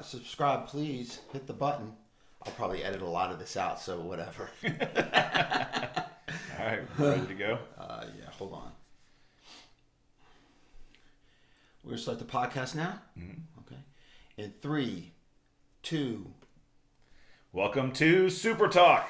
subscribe, please. Hit the button. I'll probably edit a lot of this out, so whatever. All right, we're ready to go? Yeah, hold on. We're going to start the podcast now? Mm-hmm. Okay. In 3, 2. Welcome to SuperTalk,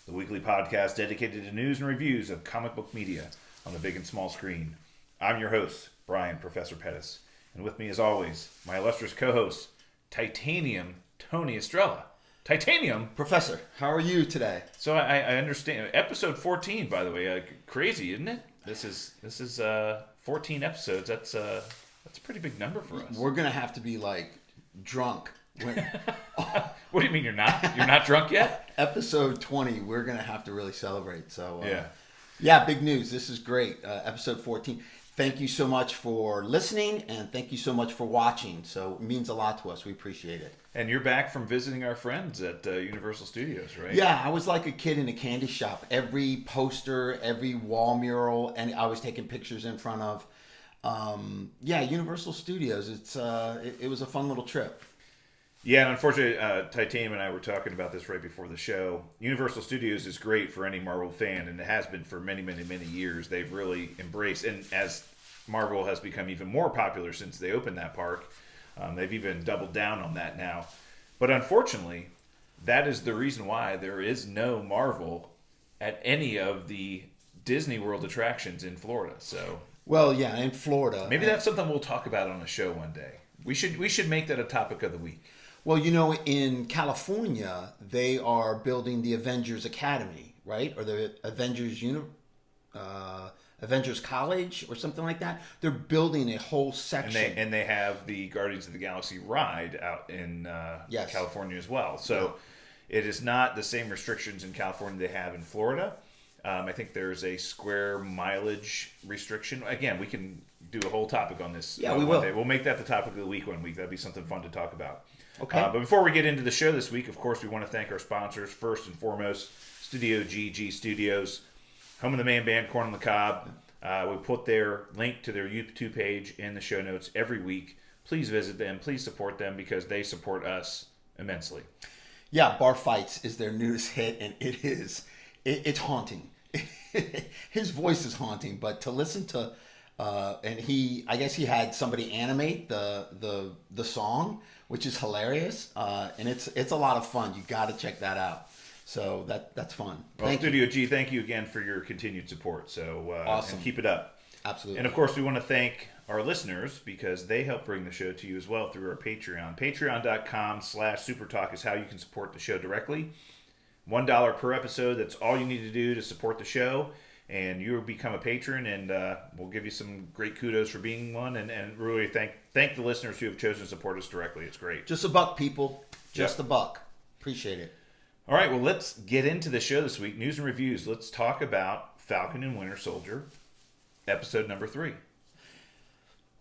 the weekly podcast dedicated to news and reviews of comic book media on the big and small screen. I'm your host, Brian, Professor Pettis. And with me, as always, my illustrious co-host, Titanium Tony Estrella. Titanium? Professor, how are you today? So I understand. Episode 14, by the way. Crazy, isn't it? This is 14 episodes. That's a pretty big number for us. We're going to have to be, like, drunk. What do you mean you're not? You're not drunk yet? Episode 20, we're going to have to really celebrate. So yeah, big news. This is great. Episode 14. Thank you so much for listening, and thank you so much for watching. So it means a lot to us. We appreciate it. And you're back from visiting our friends at Universal Studios, right? Yeah, I was like a kid in a candy shop. Every poster, every wall mural, and I was taking pictures in front of. Universal Studios. It was a fun little trip. Yeah, and unfortunately, Titanium and I were talking about this right before the show. Universal Studios is great for any Marvel fan, and it has been for many, many, many years. They've really embraced, and as Marvel has become even more popular since they opened that park, they've even doubled down on that now. But unfortunately, that is the reason why there is no Marvel at any of the Disney World attractions in Florida. So, well, yeah, in Florida. Maybe that's something we'll talk about on a show one day. We should make that a topic of the week. Well, you know, in California, they are building the Avengers Academy, right? Or the Avengers College or something like that. They're building a whole section. And they have the Guardians of the Galaxy ride out in California as well. So It is not the same restrictions in California they have in Florida. I think there's a square mileage restriction. Again, we can do a whole topic on this. Yeah, we will. Day. We'll make that the topic of the week one week. That'd be something fun to talk about. Okay. But before we get into the show this week, of course, we want to thank our sponsors. First and foremost, Studio GG Studios, home of the man band Corn on the Cob. We put their link to their YouTube page in the show notes every week. Please visit them. Please support them because they support us immensely. Yeah, Bar Fights is their newest hit, and it's haunting. His voice is haunting, but to listen to, I guess he had somebody animate the song, which is hilarious, and it's a lot of fun. You got to check that out. So that's fun. Well, Studio G, thank you again for your continued support. So awesome. And keep it up. Absolutely. And of course, we want to thank our listeners because they help bring the show to you as well through our Patreon. Patreon.com/SuperTalk is how you can support the show directly. $1 per episode. That's all you need to do to support the show. And you will become a patron, and we'll give you some great kudos for being one. And really thank the listeners who have chosen to support us directly. It's great. Just $1, people. Just $1. Appreciate it. All right, well, let's get into the show this week. News and reviews. Let's talk about Falcon and Winter Soldier, episode number 3.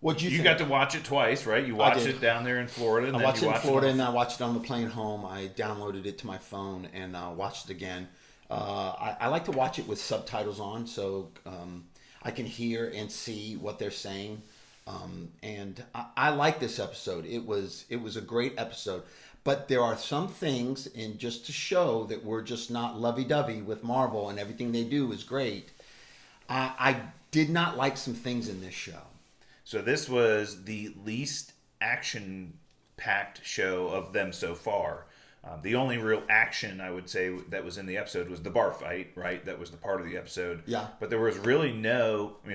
What'd you think? You got to watch it twice, right? You watched it down there in Florida. And I watched it in Florida, and then I watched it on the plane home. I downloaded it to my phone and watched it again. I like to watch it with subtitles on, so I can hear and see what they're saying. And I like this episode. It was a great episode. But there are some things, and just to show that we're just not lovey-dovey with Marvel and everything they do is great, I did not like some things in this show. So this was the least action-packed show of them so far. The only real action, I would say, that was in the episode was the bar fight, right? That was the part of the episode. Yeah. But there was really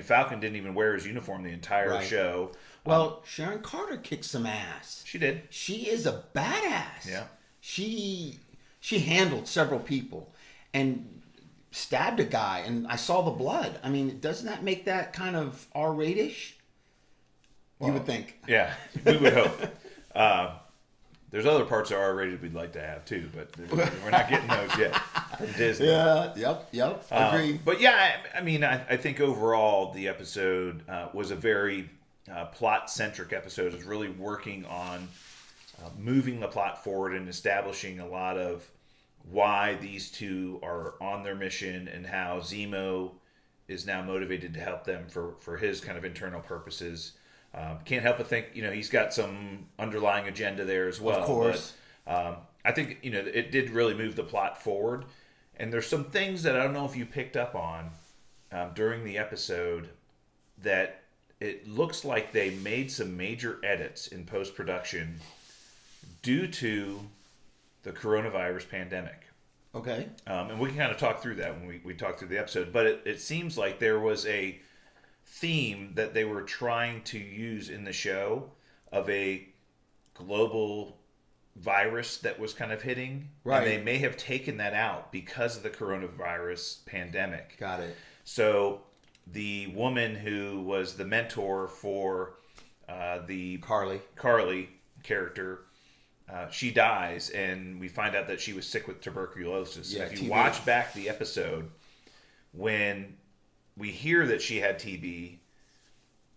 Falcon didn't even wear his uniform the entire show. Well, Sharon Carter kicked some ass. She did. She is a badass. Yeah. She handled several people and stabbed a guy, and I saw the blood. I mean, doesn't that make that kind of R-ratish? You would think. Yeah, we would hope. There's other parts of R-rated we'd like to have too, but we're not getting those yet from Disney. Yeah, yep. Agree. But yeah, I think overall the episode was a very plot-centric episode. It was really working on moving the plot forward and establishing a lot of why these two are on their mission and how Zemo is now motivated to help them for his kind of internal purposes. Can't help but think, he's got some underlying agenda there as well. Of course. But, I think, it did really move the plot forward. And there's some things that I don't know if you picked up on during the episode that it looks like they made some major edits in post-production due to the coronavirus pandemic. Okay. And we can kind of talk through that when we talk through the episode. But it seems like there was a theme that they were trying to use in the show of a global virus that was kind of hitting. Right. And they may have taken that out because of the coronavirus pandemic. Got it. So the woman who was the mentor for the Karli character, she dies, and we find out that she was sick with tuberculosis. Yeah, and if you TB. watch back the episode, when we hear that she had TB,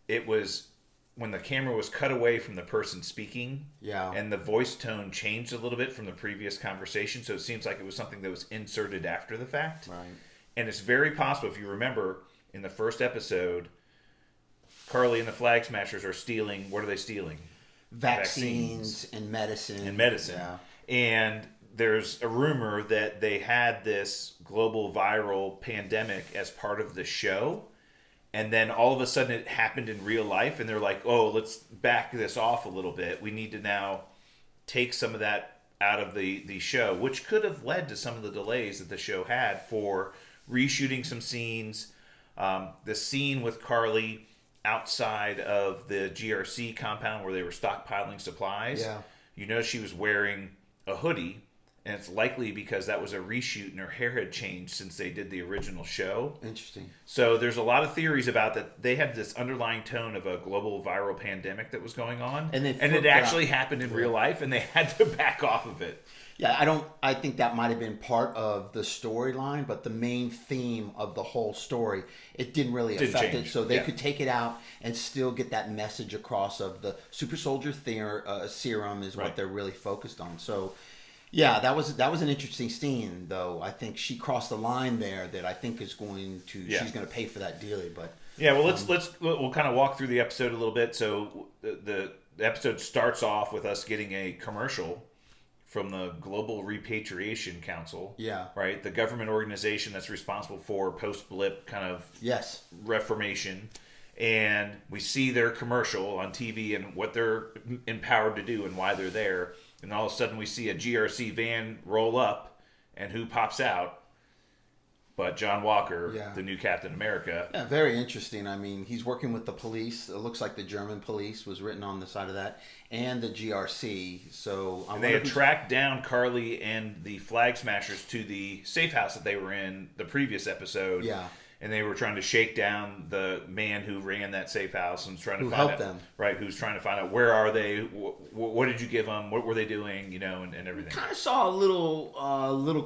it was when the camera was cut away from the person speaking, and the voice tone changed a little bit from the previous conversation, so it seems like it was something that was inserted after the fact. Right. And it's very possible, if you remember, in the first episode, Karli and the Flag Smashers are stealing. What are they stealing? Vaccines and medicine. Yeah. And there's a rumor that they had this global viral pandemic as part of the show. And then all of a sudden it happened in real life. And they're like, oh, let's back this off a little bit. We need to now take some of that out of the show, which could have led to some of the delays that the show had for reshooting some scenes. The scene with Karli outside of the GRC compound where they were stockpiling supplies. Yeah. She was wearing a hoodie, and it's likely because that was a reshoot and her hair had changed since they did the original show. Interesting. So there's a lot of theories about that. They had this underlying tone of a global viral pandemic that was going on, and it actually happened in real life, and they had to back off of it. Yeah, I think that might have been part of the storyline, but the main theme of the whole story, it didn't really affect it. So they could take it out and still get that message across of the super soldier serum is what they're really focused on. So yeah, that was an interesting scene, though. I think she crossed the line there that I think is going to she's going to pay for that dearly. But yeah, well, we'll kind of walk through the episode a little bit. So the episode starts off with us getting a commercial from the Global Repatriation Council. Yeah. Right? The government organization that's responsible for post-blip kind of reformation. And we see their commercial on TV and what they're empowered to do and why they're there. And all of a sudden we see a GRC van roll up, and who pops out but John Walker, the new Captain America. Yeah, very interesting. I mean, he's working with the police. It looks like the German police was written on the side of that, and the GRC. So they had tracked down Karli and the Flag Smashers to the safe house that they were in the previous episode. Yeah. And they were trying to shake down the man who ran that safe house and was trying to find out them. Right, who's trying to find out where are they, what did you give them, what were they doing, and everything. Kind of saw a little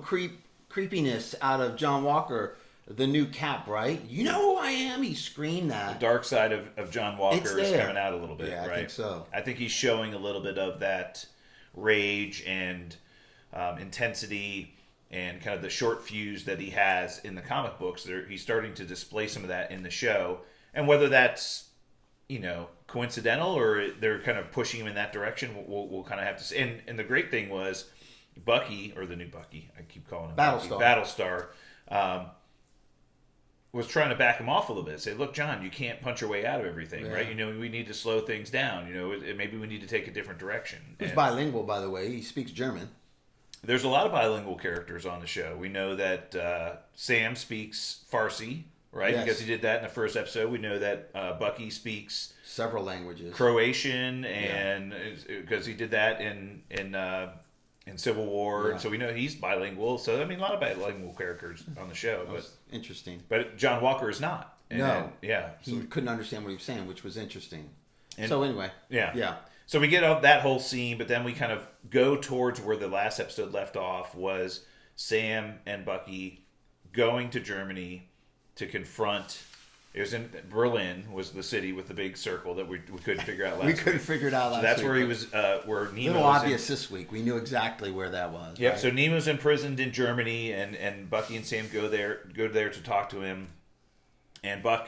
creepiness out of John Walker, the new Cap, right? You know who I am? He screamed that. The dark side of John Walker is coming out a little bit, right? I think so. I think he's showing a little bit of that rage and intensity and kind of the short fuse that he has in the comic books. He's starting to display some of that in the show. And whether that's, coincidental or they're kind of pushing him in that direction, we'll kind of have to see. And the great thing was Bucky, or the new Bucky, I keep calling him Battlestar, was trying to back him off a little bit. Say, look, John, you can't punch your way out of everything, right? We need to slow things down. Maybe we need to take a different direction. He's bilingual, by the way. He speaks German. There's a lot of bilingual characters on the show. We know that Sam speaks Farsi, right? Yes. Because he did that in the first episode. We know that Bucky speaks several languages, Croatian, and because he did that in Civil War, and so we know he's bilingual. So a lot of bilingual characters on the show. But interesting. But John Walker is not. He couldn't understand what he was saying, which was interesting. So anyway, So we get that whole scene, but then we kind of go towards where the last episode left off was Sam and Bucky going to Germany to confront. It was in Berlin, was the city with the big circle that we couldn't figure out last week. We couldn't figure it out last week. So that's where he was, where Nemo was. A little obvious this week. We knew exactly where that was. Yep, right? So Nemo's imprisoned in Germany, and Bucky and Sam go there to talk to him. And Buck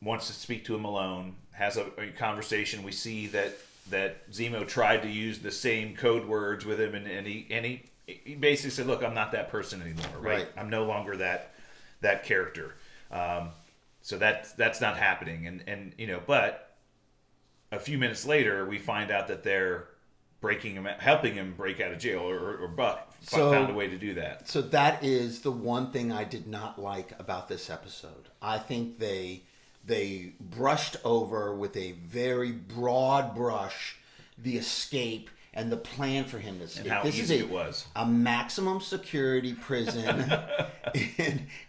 wants to speak to him alone, has a conversation. We see that Zemo tried to use the same code words with him, and he basically said, "Look, I'm not that person anymore. Right? I'm no longer that character. So that's not happening." And but a few minutes later, we find out that they're breaking him, helping him break out of jail, or Buck found a way to do that. So that is the one thing I did not like about this episode. I think they brushed over with a very broad brush the escape and the plan for him to escape. And how easy it was. A maximum security prison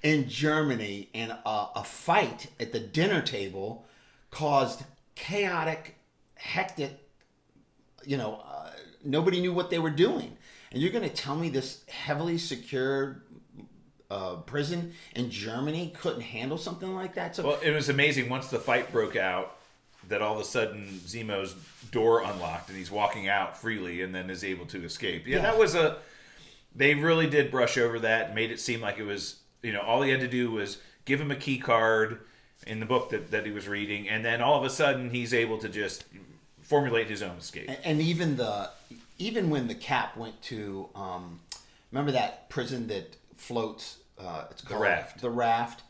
in Germany, and a fight at the dinner caused chaotic, hectic. Nobody knew what they were doing, and you're going to tell me this heavily secured prison in Germany couldn't handle something like that? So, well, it was amazing once the fight broke out that all of a sudden Zemo's door unlocked and he's walking out freely and then is able to escape. Yeah, that was they really did brush over that and made it seem like it was, all he had to do was give him a key card in the book that he was reading, and then all of a sudden he's able to just formulate his own escape. And even when the Cap went to, remember that prison that floats, it's called the Raft.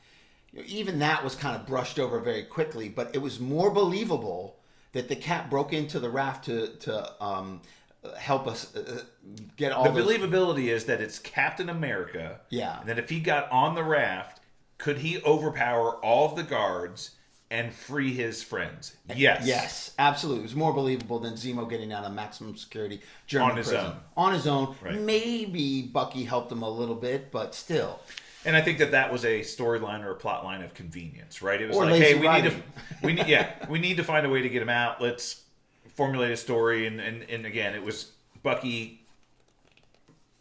Even that was kind of brushed over very quickly, but it was more believable that the Cap broke into the raft to help us get all the believability is that it's Captain America. Yeah. And that if he got on the raft, could he overpower all of the guards and free his friends? Yes. Yes, absolutely. It was more believable than Zemo getting out of maximum security German prison. On his own. Right. Maybe Bucky helped him a little bit, but still. And I think that was a storyline or a plot line of convenience, right? It was like, hey, we need to find a way to get him out. Let's formulate a story. And again, it was Bucky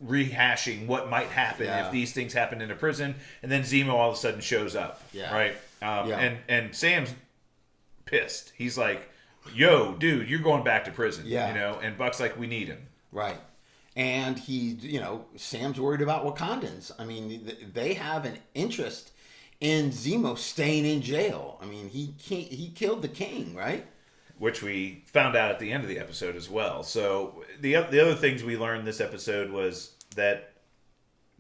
rehashing what might happen if these things happen in a prison, and then Zemo all of a sudden shows up, right? And Sam's pissed. He's like, "Yo, dude, you're going back to prison," And Buck's like, "We need him," right? And Sam's worried about Wakandans. I mean, they have an interest in Zemo staying in jail. I mean, he killed the king, right? Which we found out at the end of the episode as well. So the other things we learned this episode was that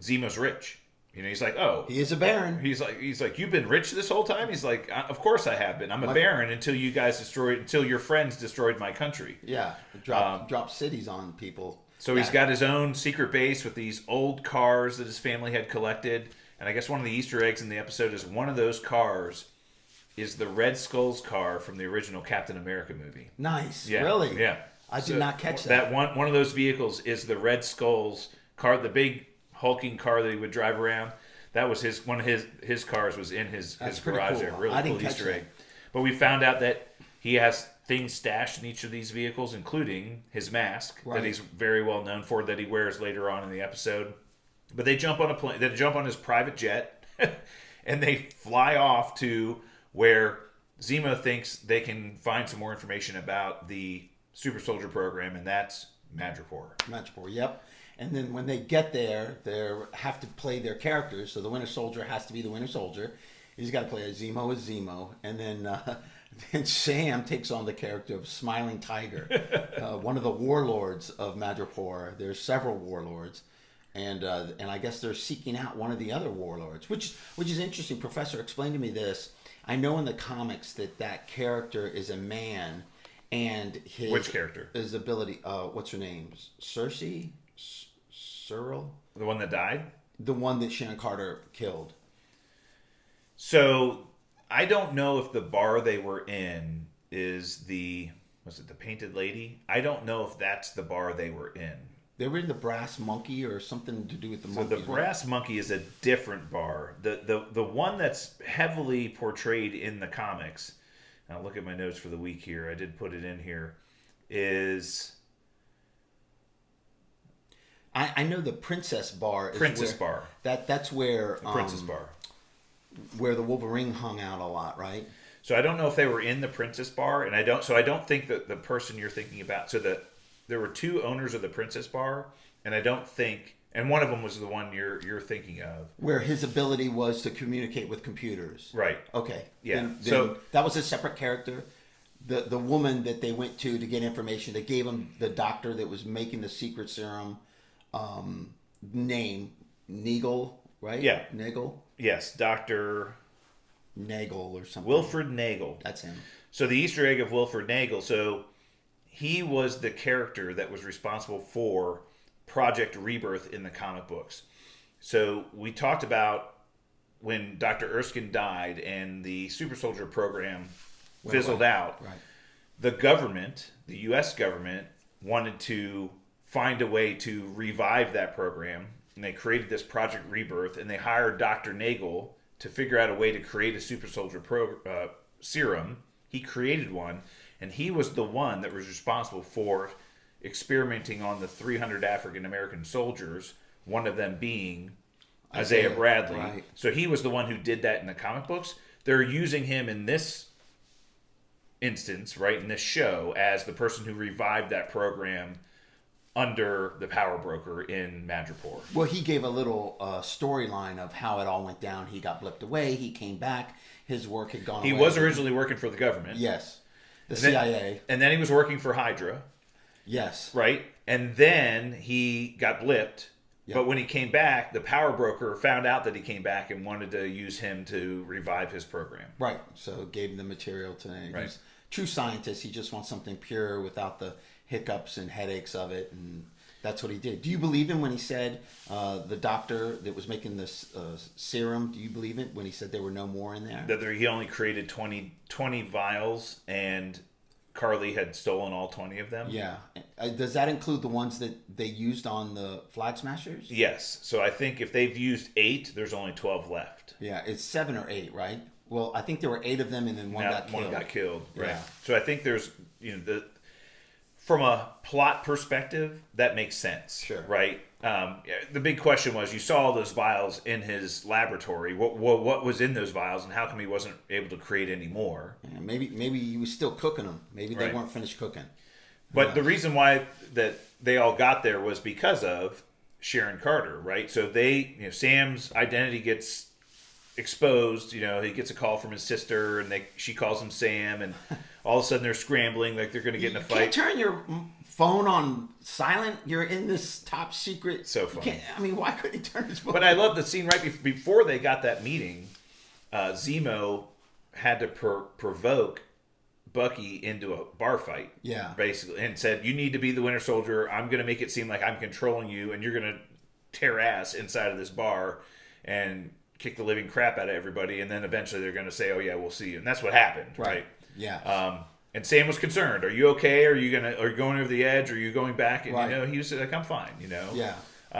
Zemo's rich. He's like, oh, he is a baron. He's like, you've been rich this whole time. He's like, of course I have been. I'm a baron until your friends destroyed my country. Yeah, drop cities on people. So he's got his own secret base with these old cars that his family had collected. And I guess one of the Easter eggs in the episode is one of those cars is the Red Skull's car from the original Captain America movie. Nice. Yeah. Really? Yeah. I did not catch that. That one of those vehicles is the Red Skull's car, the big hulking car that he would drive around. That was one of his cars was in his garage cool. there. Really cool Easter egg. But we found out that he has things stashed in each of these vehicles, including his mask that he's very well known for, that he wears later on in the episode. But they jump on a plane. They jump on his private jet, and they fly off to where Zemo thinks they can find some more information about the Super Soldier program, and that's Madripoor. Madripoor, yep. And then when they get there, they have to play their characters. So the Winter Soldier has to be the Winter Soldier. He's got to play Zemo as Zemo, and then Sam takes on the character of Smiling Tiger, one of the warlords of Madripoor. There's several warlords, and I guess they're seeking out one of the other warlords, which is interesting. Professor, explain to me this. I know in the comics that character is a man, and which character? His ability. What's her name? Cersei? Cyril? The one that died? The one that Sharon Carter killed. So I don't know if the bar they were in is was it the Painted Lady? I don't know if that's the bar they were in. They were in the Brass Monkey or something to do with the monkey. So the Brass Monkey is a different bar. The one that's heavily portrayed in the comics, and I'll look at my notes for the week here, I did put it in here, is... I know the Princess Bar. Bar. That's where... The Princess Bar. Where the Wolverine hung out a lot, right? So I don't know if they were in the Princess Bar, and I don't think that the person you're thinking about... So there were two owners of the Princess Bar, and I don't think And one of them was the one you're thinking of, where his ability was to communicate with computers. right? Okay. Yeah. Then So that was a separate character. The woman that they went to get information, that gave him the doctor that was making the secret serum, name Nagel, right? Yeah. Nagel. yes, Dr. Nagel or something. Wilfred Nagel. That's him. So the Easter egg of Wilfred Nagel. So he was the character that was responsible for Project Rebirth in the comic books. So we talked about when Dr. Erskine died and the Super Soldier program fizzled out. Right. The government, the U.S. government, wanted to find a way to revive that program, and they created this Project Rebirth, and they hired Dr. Nagel to figure out a way to create a Super Soldier serum. He created one, and he was the one that was responsible for experimenting on the 300 African American soldiers, one of them being Isaiah Bradley. Right. So he was the one who did that in the comic books. They're using him in this instance, right, in this show, as the person who revived that program under the power broker in Madripoor. Well, he gave a little storyline of how it all went down. He got blipped away. He came back. His work had gone away. He was originally working for the government. Yes. The And then- CIA. And then he was working for Hydra, Yes. right? And then he got blipped. Yep. But when he came back, the power broker found out that he came back and wanted to use him to revive his program. Right. So gave him the material to. Right. He's a true scientist. He just wants something pure without the hiccups and headaches of it, and that's what he did. Do you believe him when he said the doctor that was making this serum? Do you believe it when he said there were no more in there? That he only created 20 vials, and Karli had stolen all 20 of them? Yeah. Does that include the ones that they used on the Flag Smashers? Yes. So I think if they've used 8, there's only 12 left. Yeah, it's 7 or 8, right? Well, I think there were 8 of them, and then one Now, got killed. One got killed, right? Yeah. So I think there's, from a plot perspective, that makes sense, Sure. right? The big question was, you saw those vials in his laboratory. What was in those vials, and how come he wasn't able to create any more? Yeah, maybe he was still cooking them. Maybe they Right. weren't finished cooking. But the reason why that they all got there was because of Sharon Carter, right? So Sam's identity gets exposed. He gets a call from his sister, and she calls him Sam, and all of a sudden they're scrambling like they're going to get in a You fight. can't turn your phone on silent. You're in this top secret. So You funny. can't- I mean, why couldn't he turn his phone? But I love the scene right before they got that meeting. Zemo had to provoke Bucky into a bar fight. Yeah. Basically, and said, "You need to be the Winter Soldier. I'm going to make it seem like I'm controlling you, and you're going to tear ass inside of this bar and kick the living crap out of everybody. And then eventually they're going to say, 'Oh yeah, we'll see you.'" And that's what happened, right? Yeah. And Sam was concerned. Are you okay? Are you going over the edge? Are you going back? And Right. he was like, "I'm fine." Yeah.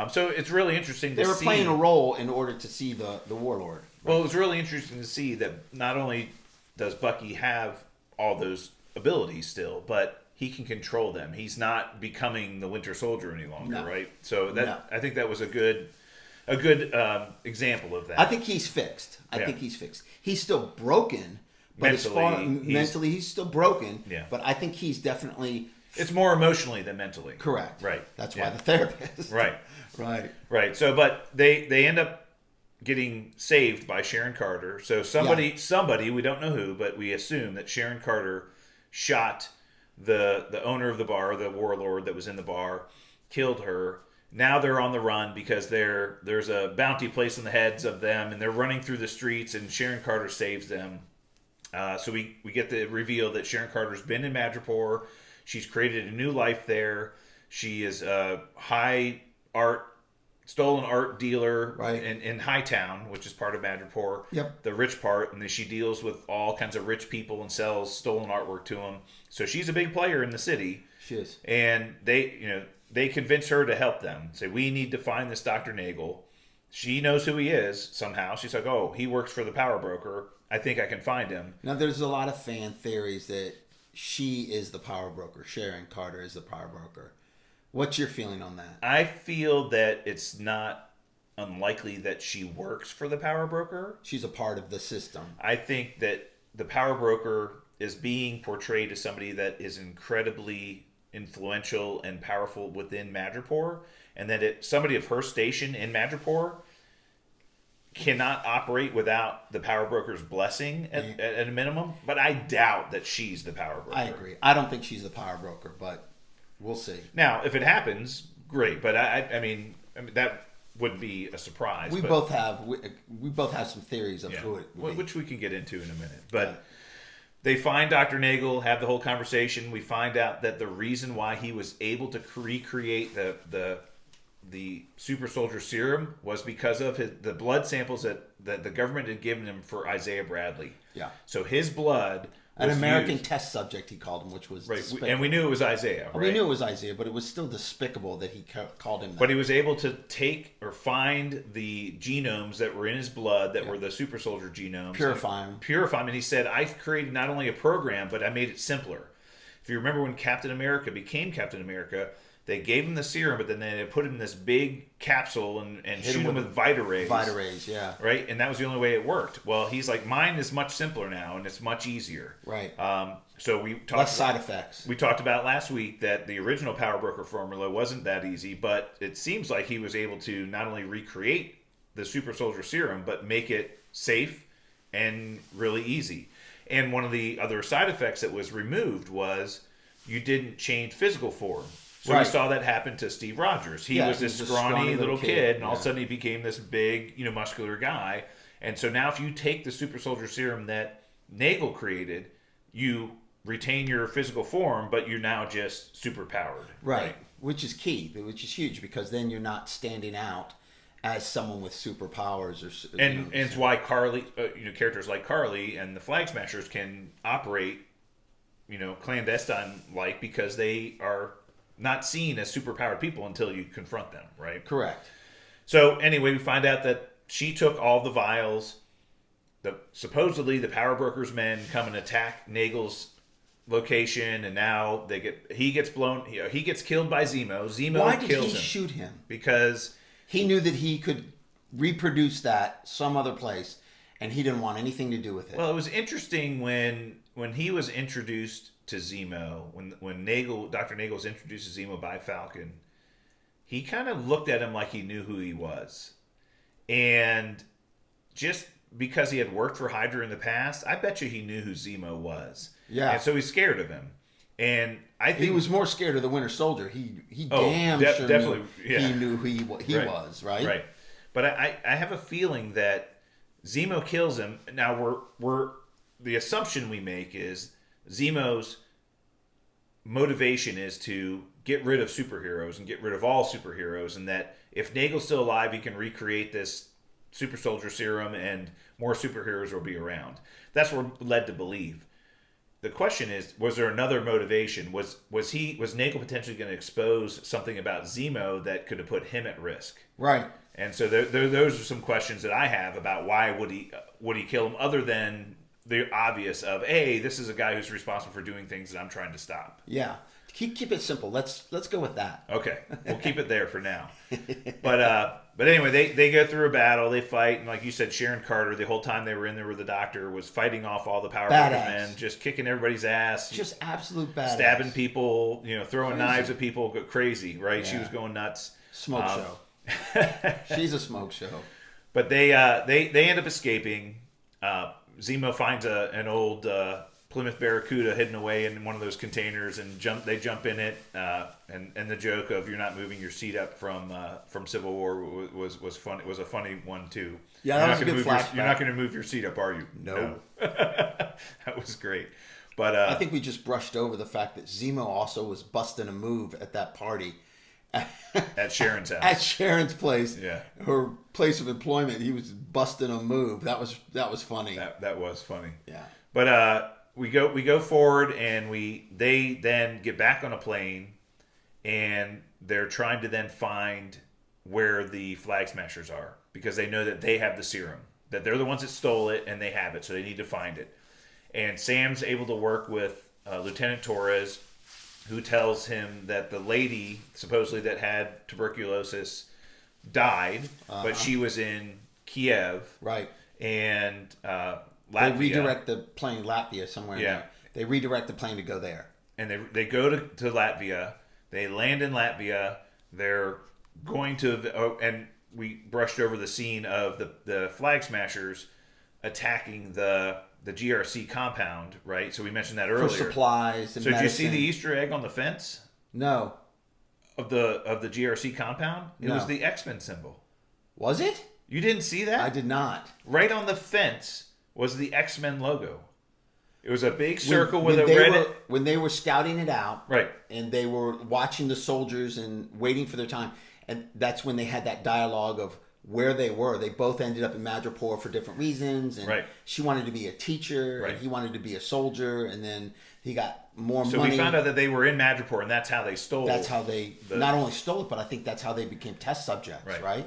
So it's really interesting to They were see. playing a role in order to see the warlord. Well, it was really interesting to see that not only does Bucky have all those abilities still, but he can control them. He's not becoming the Winter Soldier any longer, No. right? So that No. I think that was a good example of that. I think he's fixed. I Yeah. think he's fixed. He's still broken, but mentally he's still broken. Yeah. But I think he's definitely it's more emotionally than mentally. correct. Right. That's Yeah. why the therapist. Right. Right. Right. So, but they end up getting saved by Sharon Carter. So somebody we don't know who, but we assume that Sharon Carter shot the owner of the bar, the warlord that was in the bar, killed her. Now they're on the run because there's a bounty placed on the heads of them, and they're running through the streets, and Sharon Carter saves them. So we get the reveal that Sharon Carter's been in Madripoor. She's created a new life there. She is a stolen art dealer Right. in Hightown, which is part of Madripoor. Yep. The rich part, and then she deals with all kinds of rich people and sells stolen artwork to them. So she's a big player in the city. She is. And they convince her to help them. Say, we need to find this Dr. Nagel. She knows who he is somehow. She's like, oh, he works for the power broker. I think I can find him. Now, there's a lot of fan theories that she is the power broker. Sharon Carter is the power broker. What's your feeling on that? I feel that it's not unlikely that she works for the power broker. She's a part of the system. I think that the power broker is being portrayed as somebody that is incredibly influential and powerful within Madripoor, and that somebody of her station in Madripoor cannot operate without the power broker's blessing at a minimum. But I doubt that she's the power broker. I agree. I don't think she's the power broker, but we'll see. Now, if it happens, great. But I mean that would be a surprise. We both have some theories of who it would be. Which we can get into in a minute. But they find Dr. Nagel, have the whole conversation. We find out that the reason why he was able to recreate the super soldier serum was because of the blood samples that the government had given him for Isaiah Bradley. Yeah. So his blood an American test subject, he called him, which was right. despicable. And we knew it was Isaiah. Well, we knew it was Isaiah, but it was still despicable that he called him that. But he was able to take or find the genomes that were in his blood that were the super soldier genomes. Purify them. And he said, I've created not only a program, but I made it simpler. If you remember when Captain America became Captain America, they gave him the serum, but then they put him in this big capsule and shoot him with Vita rays. Vita rays, yeah. Right? And that was the only way it worked. Well, he's like, mine is much simpler now, and it's much easier. Right. So we talked less side effects. We talked about last week that the original Power Broker formula wasn't that easy, but it seems like he was able to not only recreate the Super Soldier Serum, but make it safe and really easy. And one of the other side effects that was removed was you didn't change physical form. So we saw that happen to Steve Rogers. He was this scrawny little kid, and all of a sudden he became this big, muscular guy. And so now if you take the Super Soldier Serum that Nagel created, you retain your physical form, but you're now just super powered. Right. Which is key, which is huge, because then you're not standing out as someone with superpowers. And it's why Karli, characters like Karli and the Flag Smashers can operate, clandestine-like, because they are not seen as superpowered people until you confront them, right? Correct. So anyway, we find out that she took all the vials. Supposedly the Power Broker's men come and attack Nagel's location, and now he gets killed by Zemo. Zemo Why did kills he him. shoot him? Because he knew that he could reproduce that some other place, and he didn't want anything to do with it. Well, it was interesting when he was introduced to Zemo, when Dr. Nagel was introduced to Zemo by Falcon, he kind of looked at him like he knew who he was. And just because he had worked for Hydra in the past, I bet you he knew who Zemo was. Yeah. And so he's scared of him. And I think he was more scared of the Winter Soldier. He sure definitely, he knew who he was, right? Right. But I have a feeling that Zemo kills him. Now we're the assumption we make is Zemo's motivation is to get rid of superheroes and get rid of all superheroes, and that if Nagel's still alive, he can recreate this super soldier serum and more superheroes will be around. That's what we're led to believe. The question is, was there another motivation? Was Nagel potentially going to expose something about Zemo that could have put him at risk? Right. And so those are some questions that I have about why would he kill him, other than the obvious of, hey, this is a guy who's responsible for doing things that I'm trying to stop. Yeah. Keep it simple. Let's go with that. Okay. We'll keep it there for now. But anyway, they go through a battle, they fight, and like you said, Sharon Carter, the whole time they were in there with the Doctor, was fighting off all the Power Broker men, just kicking everybody's ass. Just absolute badass. Stabbing people, throwing knives at people, go crazy, right? Yeah. She was going nuts. Smoke show. She's a smoke show. But they end up escaping. Zemo finds an old Plymouth Barracuda hidden away in one of those containers, and they jump in it. And the joke of you're not moving your seat up from Civil War was fun. It was a funny one too. Yeah, that was a good flashback. You're not going to move your seat up, are you? No. That was great. But I think we just brushed over the fact that Zemo also was busting a move at that party. At Sharon's house. At Sharon's place. Yeah. Her place of employment. He was busting a move. That was funny. That was funny. Yeah. But we go forward, and they then get back on a plane, and they're trying to then find where the Flag Smashers are, because they know that they have the serum, that they're the ones that stole it, and they have it, so they need to find it. And Sam's able to work with Lieutenant Torres, who tells him that the lady, supposedly that had tuberculosis, died, but she was in Kiev. Right. And Latvia. They redirect the plane, Latvia, somewhere in Yeah. there. They redirect the plane to go there. and they go to Latvia. They land in Latvia. They're going to, and we brushed over the scene of the Flag Smashers attacking the GRC compound, right? So we mentioned that earlier. For supplies and so medicine. did you see the Easter egg on the fence? No. Of the GRC compound? It was the X-Men symbol. Was it? You didn't see that? I did not. Right on the fence was the X-Men logo. It was a big circle with a red... When they were scouting it out, right, and they were watching the soldiers and waiting for their time, and that's when they had that dialogue of where they were. They both ended up in Madripoor for different reasons, and she wanted to be a teacher, and he wanted to be a soldier, and then he got more money. So we found out that they were in Madripoor, and that's how they stole. That's how they not only stole it, but I think that's how they became test subjects, right?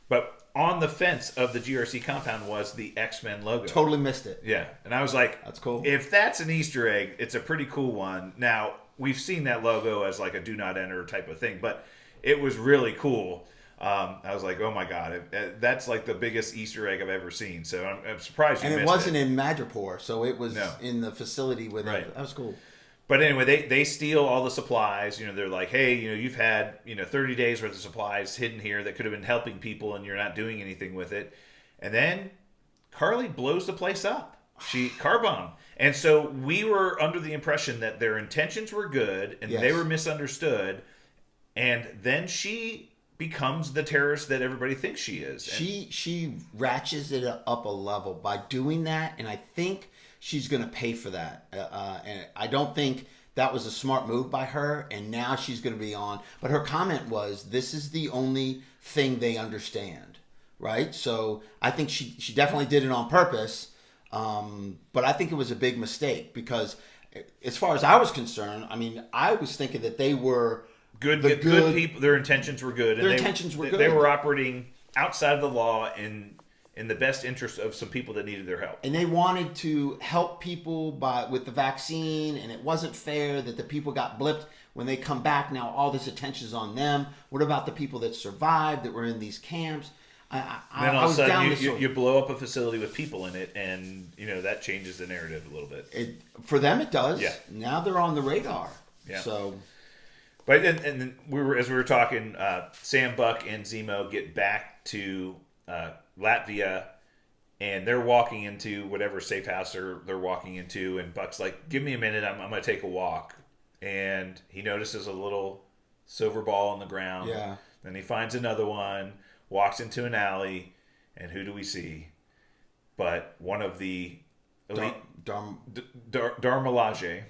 But on the fence of the GRC compound was the X-Men logo. Totally missed it. Yeah, and I was like, that's cool. If that's an Easter egg, it's a pretty cool one. Now, we've seen that logo as like a do not enter type of thing, but it was really cool. I was like, oh my God, that's like the biggest Easter egg I've ever seen. So I'm surprised you missed it. And it wasn't in Madripoor, so it was in the facility with it. That was cool. But anyway, they steal all the supplies. You know, they're like, hey, you know, you've had 30 days worth of supplies hidden here that could have been helping people, and you're not doing anything with it. And then Karli blows the place up. She car bomb. And so we were under the impression that their intentions were good and they were misunderstood. And then she becomes the terrorist that everybody thinks she is. She ratchets it up a level by doing that, and I think she's going to pay for that. And I don't think that was a smart move by her, and now she's going to be on. But her comment was, this is the only thing they understand, right? So I think she definitely did it on purpose, but I think it was a big mistake because as far as I was concerned, I mean, I was thinking that they were... Good people. Their intentions were good. Their intentions were good. They were operating outside of the law in the best interest of some people that needed their help. And they wanted to help people with the vaccine, and it wasn't fair that the people got blipped when they come back. Now all this attention's on them. What about the people that survived, that were in these camps? Then all of a sudden you blow up a facility with people in it, and that changes the narrative a little bit. For them it does. Yeah. Now they're on the radar. Yeah. So... But and as we were talking, Sam, Buck, and Zemo get back to Latvia, and they're walking into whatever safe house they're walking into, and Buck's like, "Give me a minute, I'm going to take a walk," and he notices a little silver ball on the ground. Yeah. Then he finds another one, walks into an alley, and who do we see? But one of the elite Dharmalaje,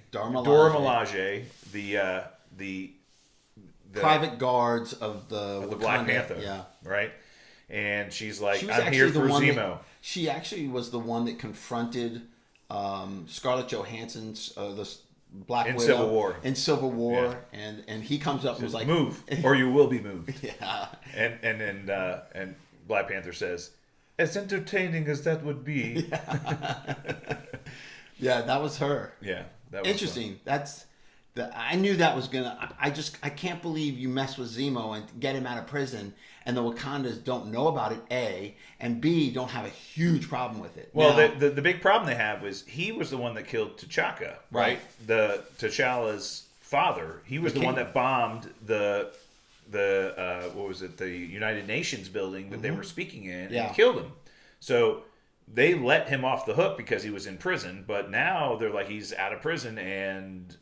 the private guards of the Black Panther, right? And she's like, "I'm here for Zemo." She actually was the one that confronted Scarlett Johansson's the Black Widow in Civil War, and he comes up and was like, "Move, or you will be moved." Yeah, and Black Panther says, "As entertaining as that would be." Yeah, that was her. Yeah, that was interesting. Fun. I knew that was gonna. I can't believe you mess with Zemo and get him out of prison, and the Wakandas don't know about it. A, and B, don't have a huge problem with it. Well, now, the big problem they have was he was the one that killed T'Chaka, right? The T'Challa's father. He was the one that bombed the what was it? The United Nations building that they were speaking in, and killed him. So they let him off the hook because he was in prison, but now they're like, he's out of prison and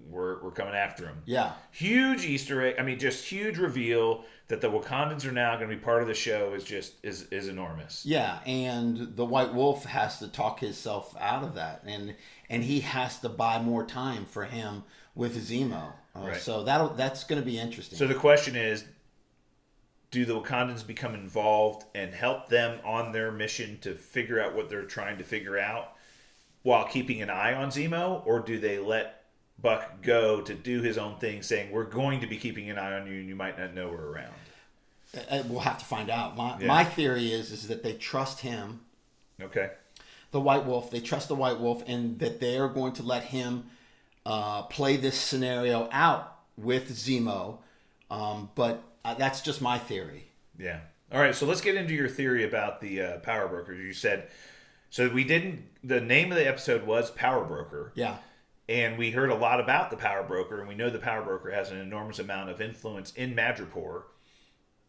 we're coming after him. Yeah. Huge Easter egg. I mean, just huge reveal that the Wakandans are now going to be part of the show is enormous. Yeah, and the White Wolf has to talk himself out of that, and he has to buy more time for him with Zemo. Right. So that's going to be interesting. So the question is, do the Wakandans become involved and help them on their mission to figure out what they're trying to figure out while keeping an eye on Zemo, or do they let Buck go to do his own thing, saying, we're going to be keeping an eye on you and you might not know we're around? We'll have to find out. My theory is that they trust him. Okay. The White Wolf. They trust the White Wolf, and that they are going to let him play this scenario out with Zemo. But that's just my theory. Yeah. All right, so let's get into your theory about the power brokers. You said, so the name of the episode was Power Broker. Yeah. And we heard a lot about the power broker, and we know the power broker has an enormous amount of influence in Madripoor,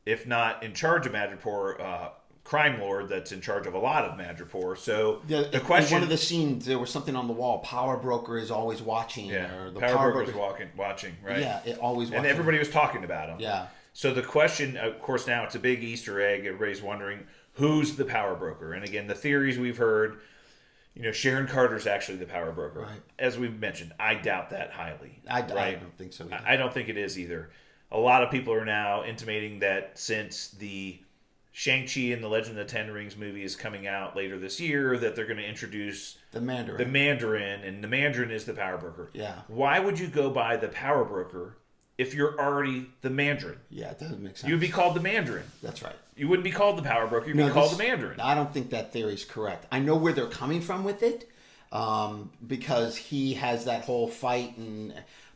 if not in charge of Madripoor, crime lord that's in charge of a lot of Madripoor. So the question, in one of the scenes, there was something on the wall. Power broker is always watching. yeah, Or the power broker is watching, right? Yeah, always watching. And everybody was talking about him. Yeah. So the question, of course, now it's a big Easter egg. Everybody's wondering who's the power broker. And again, the theories we've heard, Sharon Carter's actually the power broker. Right. As we've mentioned, I doubt that highly. I don't think so either. I don't think it is either. A lot of people are now intimating that since the Shang-Chi and the Legend of the Ten Rings movie is coming out later this year, that they're going to introduce the Mandarin. And the Mandarin is the power broker. Yeah. Why would you go by the power broker if you're already the Mandarin? Yeah, it doesn't make sense. You would be called the Mandarin. That's right. You wouldn't be called the power broker. You'd be called the Mandarin. I don't think that theory is correct. I know where they're coming from with it, because he has that whole fight,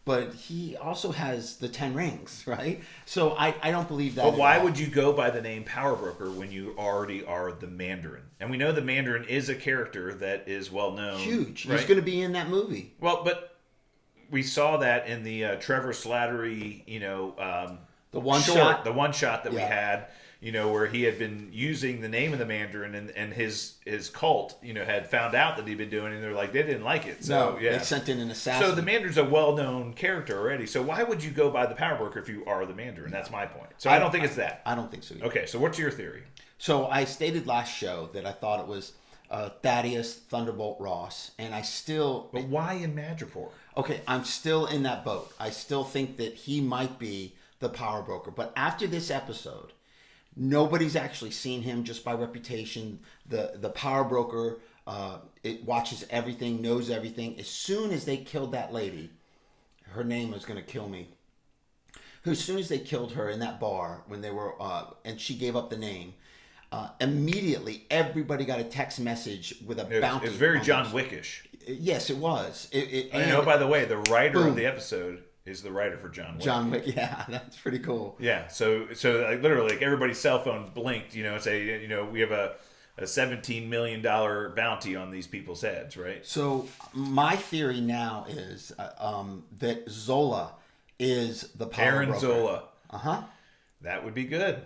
but he also has the 10 rings, right? So I don't believe that. But why would you go by the name power broker when you already are the Mandarin? And we know the Mandarin is a character that is well known. Huge. Right? He's going to be in that movie. Well, but we saw that in the Trevor Slattery, the one short, shot that we had, where he had been using the name of the Mandarin, and his cult, had found out that he'd been doing it, and they're like, they didn't like it. So, no, yeah. they sent in an assassin. So the Mandarin's a well-known character already. So why would you go by the power broker if you are the Mandarin? That's my point. So I don't think it's that. I don't think so either. Okay, so what's your theory? So I stated last show that I thought it was Thaddeus Thunderbolt Ross, and I still... But why in Madripoor? Okay, I'm still in that boat. I still think that he might be the power broker. But after this episode, nobody's actually seen him just by reputation. The power broker it watches everything, knows everything. As soon as they killed that lady, her name was going to kill me. As soon as they killed her in that bar, when they were, and she gave up the name, immediately everybody got a text message with a bounty. It was very John Wickish. Yes, it was. By the way, the writer of the episode is the writer for John Wick. John Wick, yeah, that's pretty cool. Yeah, so like, literally, like, everybody's cell phone blinked. Say, we have a $17 million bounty on these people's heads, right? So my theory now is that Zola is the power broker. Zola. Uh-huh. That would be good.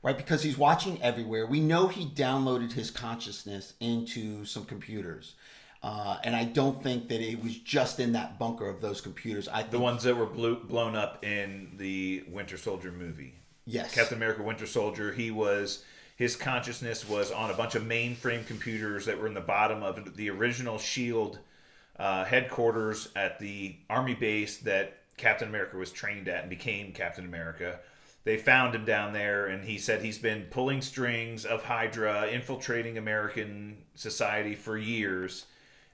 Right, because he's watching everywhere. We know he downloaded his consciousness into some computers. And I don't think that it was just in that bunker of those computers. I think the ones that were blown up in the Winter Soldier movie. Yes. Captain America Winter Soldier, his consciousness was on a bunch of mainframe computers that were in the bottom of the original SHIELD headquarters at the Army base that Captain America was trained at and became Captain America. They found him down there, and he said he's been pulling strings of Hydra, infiltrating American society for years,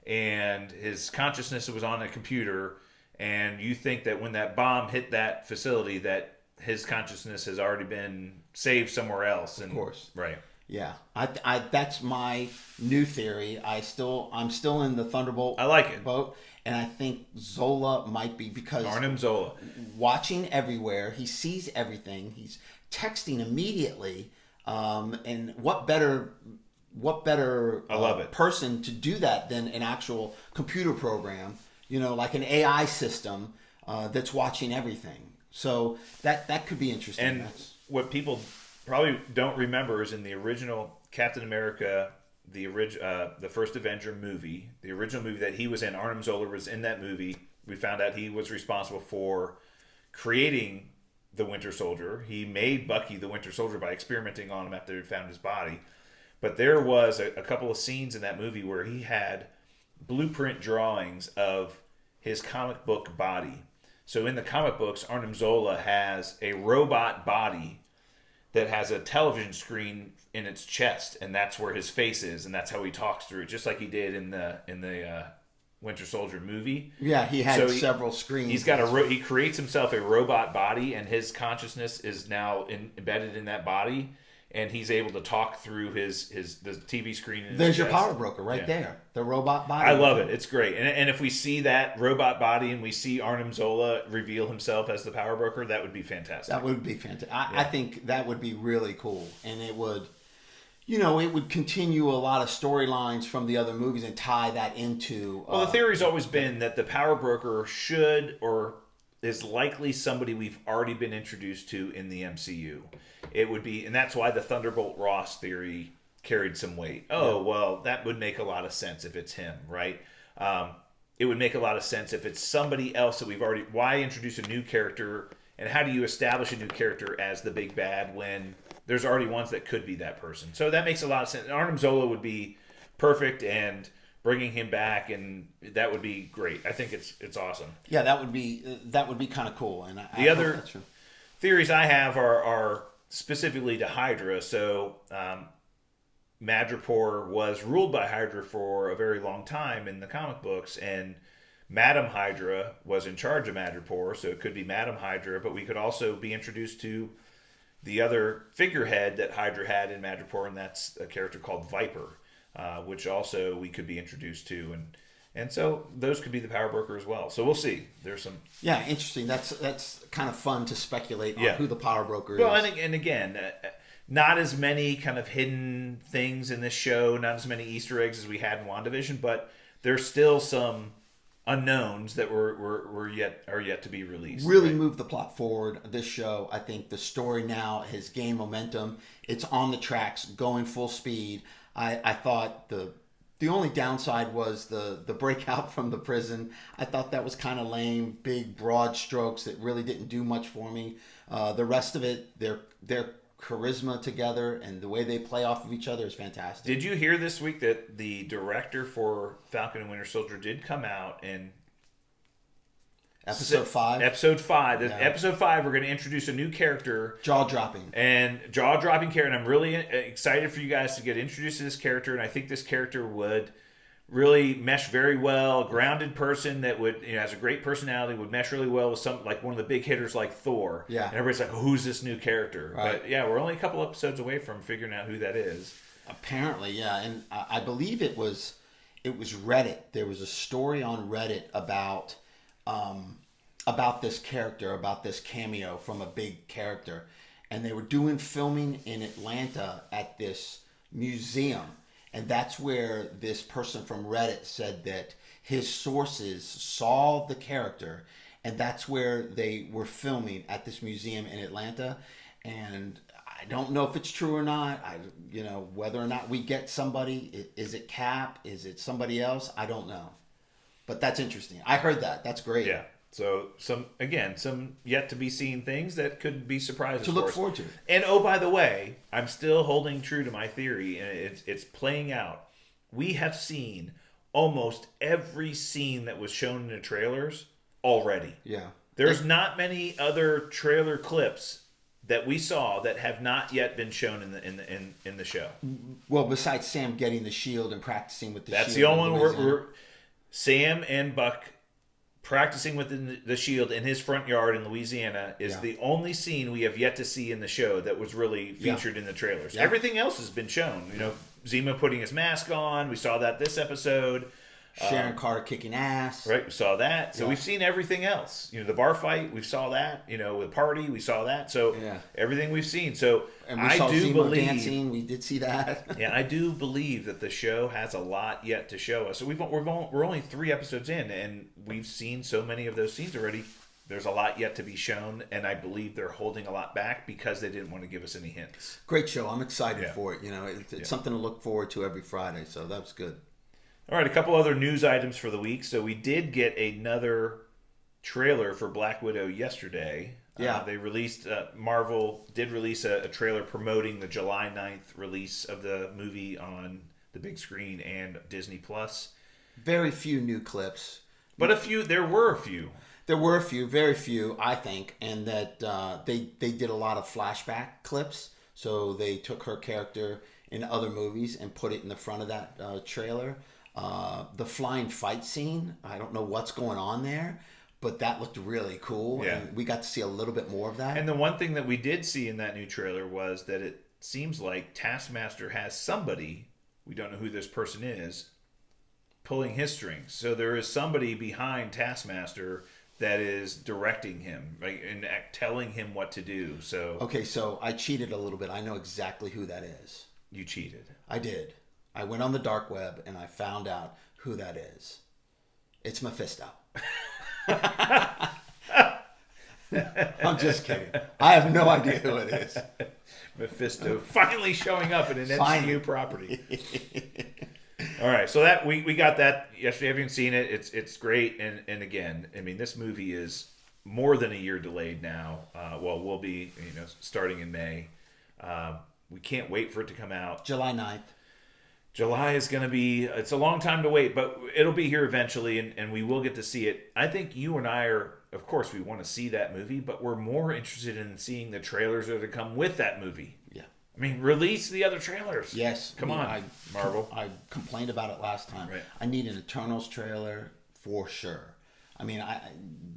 and his consciousness was on a computer, and you think that when that bomb hit that facility that his consciousness has already been saved somewhere else. And, of course. Right. Yeah. I that's my new theory. I'm still in the Thunderbolt I like it. boat. And I think Zola might be, because Arnim Zola, watching everywhere, he sees everything. He's texting immediately. And what better I love it. person to do that than an actual computer program, like an AI system that's watching everything. So that could be interesting. And what people probably don't remember is in the original Captain America, the first Avenger movie, the original movie that he was in, Arnim Zola was in that movie. We found out he was responsible for creating the Winter Soldier. He made Bucky the Winter Soldier by experimenting on him after he found his body. But there was a couple of scenes in that movie where he had blueprint drawings of his comic book body. So in the comic books, Arnim Zola has a robot body that has a television screen in its chest, and that's where his face is, and that's how he talks through it, just like he did in the Winter Soldier movie. Yeah, he had several screens. He's got he creates himself a robot body, and his consciousness is now embedded in that body, and he's able to talk through the TV screen. There's your power broker right there, the robot body. I love it. It's great. And if we see that robot body and we see Arnim Zola reveal himself as the power broker, that would be fantastic. That would be fantastic. I think that would be really cool, and it would. it would continue a lot of storylines from the other movies and tie that into. Well, the theory's always been that the power broker should or is likely somebody we've already been introduced to in the MCU. It would be, and that's why the Thunderbolt Ross theory carried some weight. Oh, well, that would make a lot of sense if it's him, right? It would make a lot of sense if it's somebody else that we've already. Why introduce a new character, and how do you establish a new character as the big bad when there's already ones that could be that person? So that makes a lot of sense. Arnim Zola would be perfect, and bringing him back, and that would be great. I think it's awesome. Yeah, that would be kind of cool. And the other theories I have are specifically to Hydra. So Madripoor was ruled by Hydra for a very long time in the comic books, and Madam Hydra was in charge of Madripoor, so it could be Madam Hydra, but we could also be introduced to the other figurehead that Hydra had in Madripoor, and that's a character called Viper, which also we could be introduced to, and so those could be the power broker as well. So we'll see. There's some interesting. That's kind of fun to speculate on who the power broker is. Well, and again, not as many kind of hidden things in this show, not as many Easter eggs as we had in WandaVision, but there's still some unknowns that are yet to be released. Really moved the plot forward. This show, I think the story now has gained momentum. It's on the tracks, going full speed. I thought the only downside was the breakout from the prison. I thought that was kind of lame. Big broad strokes that really didn't do much for me. The rest of it, their charisma together and the way they play off of each other is fantastic. Did you hear this week that the director for Falcon and Winter Soldier did come out and Episode 5? Episode 5. Episode 5, we're going to introduce a new character. Jaw-dropping character. And I'm really excited for you guys to get introduced to this character. And I think this character would really mesh very well. A grounded person that would, has a great personality, would mesh really well with some, like one of the big hitters like Thor. Yeah. And everybody's like, who's this new character? Right. But yeah, we're only a couple episodes away from figuring out who that is. Apparently, yeah. And I believe it was Reddit. There was a story on Reddit about this character, about this cameo from a big character. And they were doing filming in Atlanta at this museum. And that's where this person from Reddit said that his sources saw the character, and that's where they were filming at this museum in Atlanta. And I don't know if it's true or not. Whether or not we get somebody, is it Cap? Is it somebody else? I don't know. But that's interesting. I heard that. That's great. Yeah. So some yet to be seen things that could be surprises to look forward to. And oh, by the way, I'm still holding true to my theory, and it's playing out. We have seen almost every scene that was shown in the trailers already. Yeah. There's not many other trailer clips that we saw that have not yet been shown in the show. Well, besides Sam getting the shield and practicing with the shield. That's the only one where Sam and Buck practicing with the shield in his front yard in Louisiana is the only scene we have yet to see in the show that was really featured in the trailers. Yeah. Everything else has been shown. Zemo putting his mask on. We saw that this episode. Sharon Carter kicking ass. Right, we saw that. So we've seen everything else. The bar fight, we saw that. The party, we saw that. So everything we've seen. So and we saw Zemo dancing. We did see that. Yeah, I do believe that the show has a lot yet to show us. So we're only 3 episodes in, and we've seen so many of those scenes already. There's a lot yet to be shown, and I believe they're holding a lot back because they didn't want to give us any hints. Great show. I'm excited for it. It's something to look forward to every Friday. So that's good. All right, a couple other news items for the week. So we did get another trailer for Black Widow yesterday. Yeah. They released, Marvel did release a trailer promoting the July 9th release of the movie on the big screen and Disney+. Very few new clips. But there were a few. There were a few, very few, I think, and that they did a lot of flashback clips. So they took her character in other movies and put it in the front of that trailer. The flying fight scene, I don't know what's going on there, but that looked really cool. Yeah. And we got to see a little bit more of that. And the one thing that we did see in that new trailer was that it seems like Taskmaster has somebody, we don't know who this person is, pulling his strings. So there is somebody behind Taskmaster that is directing him, right, and telling him what to do. So okay, so I cheated a little bit. I know exactly who that is. You cheated. I did. I went on the dark web and I found out who that is. It's Mephisto. I'm just kidding. I have no idea who it is. Mephisto finally showing up in an MCU property. All right, so that we got that yesterday. If you haven't seen it, it's great. And again, I mean, this movie is more than a year delayed now. Well, we'll be starting in May. We can't wait for it to come out. July 9th. July is going to be, it's a long time to wait, but it'll be here eventually, and we will get to see it. I think you and I are, of course, we want to see that movie, but we're more interested in seeing the trailers that are to come with that movie. Yeah. I mean, release the other trailers. Yes. Come on, Marvel. I complained about it last time. Right. I need an Eternals trailer for sure. I mean,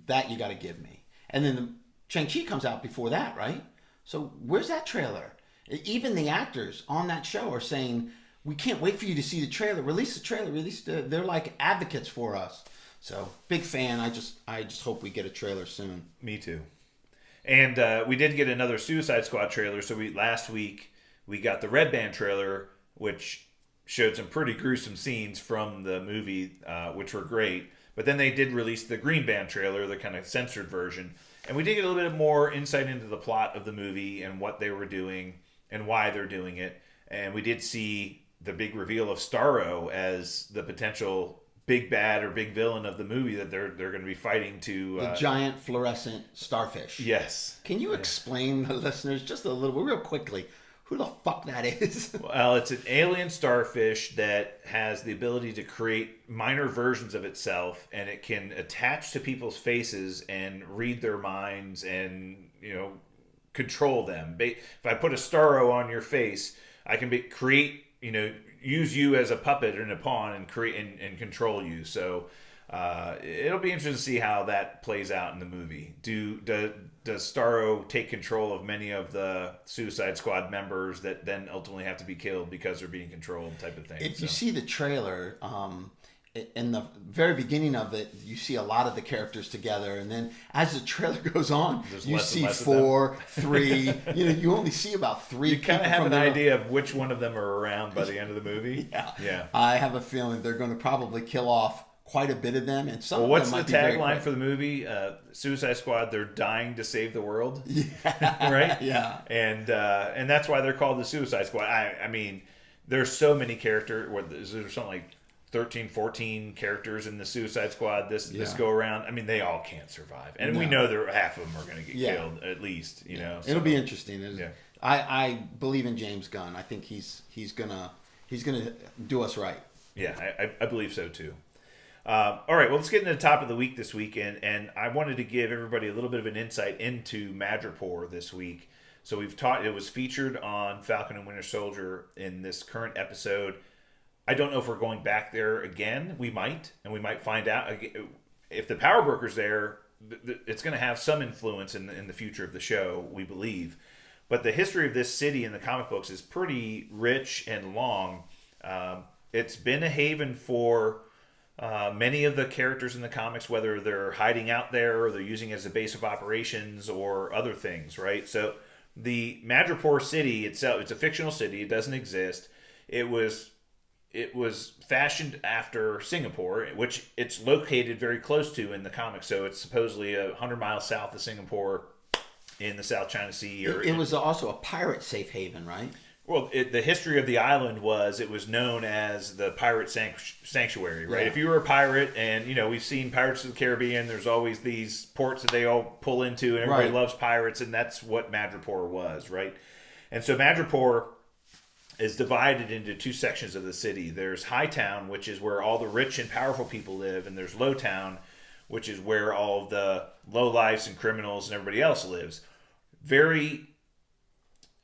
that you got to give me. And then the Shang-Chi comes out before that, right? So where's that trailer? Even the actors on that show are saying, we can't wait for you to see the trailer. Release the trailer. They're like advocates for us. So big fan. I just hope we get a trailer soon. Me too. And we did get another Suicide Squad trailer. So last week we got the Red Band trailer, which showed some pretty gruesome scenes from the movie, which were great. But then they did release the Green Band trailer, the kind of censored version. And we did get a little bit more insight into the plot of the movie and what they were doing and why they're doing it. And we did see the big reveal of Starro as the potential big bad or big villain of the movie that they're going to be fighting to. The giant fluorescent starfish. Yes. Can you explain the listeners just a little, real quickly, who the fuck that is? Well, it's an alien starfish that has the ability to create minor versions of itself, and it can attach to people's faces and read their minds and, control them. If I put a Starro on your face, I can use you as a puppet and a pawn and create and control you. So it'll be interesting to see how that plays out in the movie. Does Starro take control of many of the Suicide Squad members that then ultimately have to be killed because they're being controlled, type of thing? If you see the trailer, in the very beginning of it, you see a lot of the characters together, and then as the trailer goes on, you see 4, 3. You only see about 3. You kind of have an idea of which one of them are around by the end of the movie. Yeah. I have a feeling they're going to probably kill off quite a bit of them, and some. Well, what's of them the tagline for the movie? Suicide Squad. They're dying to save the world. Yeah. Right. Yeah. And that's why they're called the Suicide Squad. I mean, there's so many characters. There's something like 13, 14 characters in the Suicide Squad this go around. I mean, they all can't survive, and we know half of them are going to get killed at least. It'll be interesting. I believe in James Gunn. I think he's gonna do us right. Yeah, I believe so too. All right, well, let's get into the top of the week this week, and I wanted to give everybody a little bit of an insight into Madripoor this week. So it was featured on Falcon and Winter Soldier in this current episode. I don't know if we're going back there again. We might, and we might find out. If the Power Broker's there, it's going to have some influence in the future of the show, we believe. But the history of this city in the comic books is pretty rich and long. It's been a haven for many of the characters in the comics, whether they're hiding out there or they're using it as a base of operations or other things, right? So the Madripoor city itself, it's a fictional city. It doesn't exist. It was fashioned after Singapore, which it's located very close to in the comics. So it's supposedly 100 miles south of Singapore in the South China Sea. It was also a pirate safe haven, right? Well, the history of the island it was known as the pirate sanctuary, right? Yeah. If you were a pirate, and we've seen Pirates of the Caribbean, there's always these ports that they all pull into, and everybody loves pirates, and that's what Madripoor was, right? And so Madripoor is divided into 2 sections of the city. There's Hightown, which is where all the rich and powerful people live, and there's Lowtown, which is where all of the lowlifes and criminals and everybody else lives.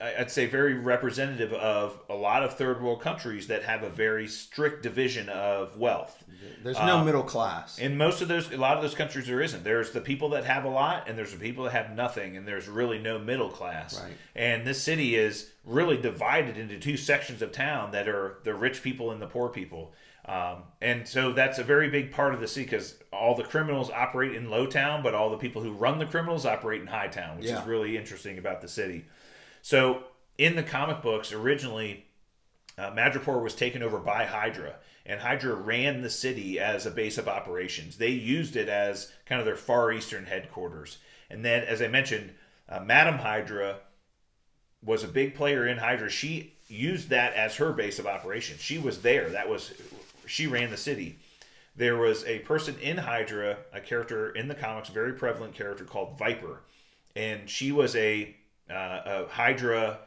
I'd say very representative of a lot of third world countries that have a very strict division of wealth. There's no middle class. In a lot of those countries there isn't. There's the people that have a lot, and there's the people that have nothing, and there's really no middle class. Right. And this city is really divided into 2 sections of town that are the rich people and the poor people. And so that's a very big part of the city, because all the criminals operate in Lowtown, but all the people who run the criminals operate in Hightown, which is really interesting about the city. So in the comic books, originally, Madripoor was taken over by Hydra, and Hydra ran the city as a base of operations. They used it as kind of their Far Eastern headquarters. And then, as I mentioned, Madam Hydra was a big player in Hydra. She used that as her base of operations. She was there. She ran the city. There was a person in Hydra, a character in the comics, a very prevalent character called Viper, and she was a Hydra